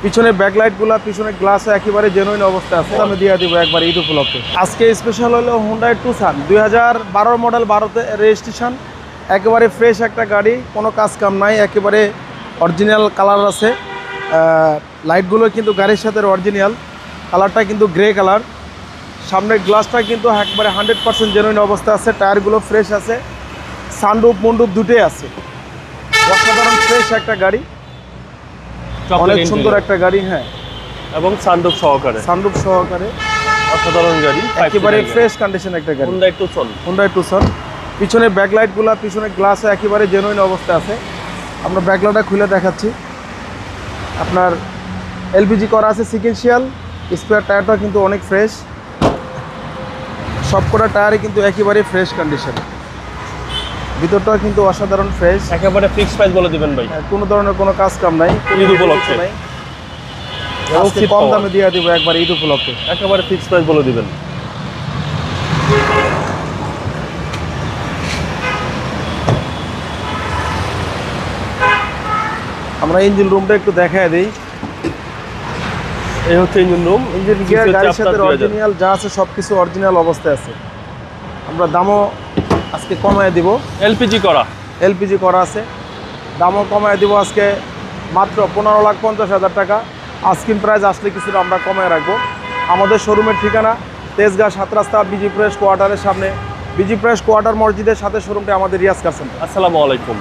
পিছনে ব্যাকলাইটগুলো পিছনে গ্লাস একেবারে জেনুইন অবস্থায় আছে, আমি দিয়ে দিব একবার ঈদ উপলক্ষে। আজকে স্পেশাল হলো হুন্ডাই টুসান 2012 মডেল, 12তে রেজিস্ট্রেশন, একেবারে ফ্রেশ একটা গাড়ি, কোনো কাজ কাম নাই, একেবারে অরিজিনাল কালার আছে। লাইটগুলো কিন্তু গাড়ির সাথে অরিজিনাল, কালারটা কিন্তু গ্রে কালার। সামনের গ্লাসটা কিন্তু একবারে 100% জেনুইন অবস্থা আছে, টায়ারগুলো ফ্রেশ আছে, সানরুফ মন্ডুপ দুটোই আছে। অসাধারণ ফ্রেশ একটা গাড়ি, অনেক সুন্দর একটা গাড়ি। হ্যাঁ, এবং সানরুফ সহকারে অসাধারণ গাড়ি, একেবারে ফ্রেশ কন্ডিশন একটা গাড়ি, হুন্ডাই টুসন। পিছনে ব্যাকলাইটগুলো পিছনে গ্লাস একেবারে জেনুইন অবস্থা আছে। আমরা ব্যাকলাইটটা খুলে দেখাচ্ছি। আপনার এলপিজি করা আছে সিকুয়েন্সিয়াল, স্পেয়ার টায়ারটা কিন্তু অনেক ফ্রেশ, সবকটা টায়ারে কিন্তু একেবারে ফ্রেশ কন্ডিশন। ভিতরটা কিন্তু অসাধারণ ফ্রেশ, একেবারে ফিক্স প্রাইস বলে দিবেন ভাই, কোনো ধরনের কোনো কাজ কাম নাই, ঈদ উপলক্ষে নাই, কম দামে দিয়ে দিব একবার ঈদ উপলক্ষে, একেবারে ফিক্স প্রাইস বলে দিবেন। আমরা ইঞ্জিন রুমটা একটু দেখায় দিই। এই হচ্ছে ইঞ্জিন রুম, ইঞ্জিন গিয়ার গাড়ির সাথে অরিজিনাল যা আছে সবকিছু অরিজিনাল অবস্থায় আছে। আমরা দামও আজকে কমায় দিব, এলপিজি করা আছে, দামও কমায় দিব আজকে মাত্র 15,50,000 টাকা। আস্কিং প্রাইস আসলে কিছুটা আমরা কমায় রাখবো। আমাদের শোরুমের ঠিকানা তেজগাঁ 7 রাস্তা বিজি প্রেস কোয়ার্টারের সামনে, বিজি প্রেস কোয়ার্টার মসজিদের সাথে শোরুমটি আমাদের রিয়াজ কার সেন্টার। আসসালামু আলাইকুম।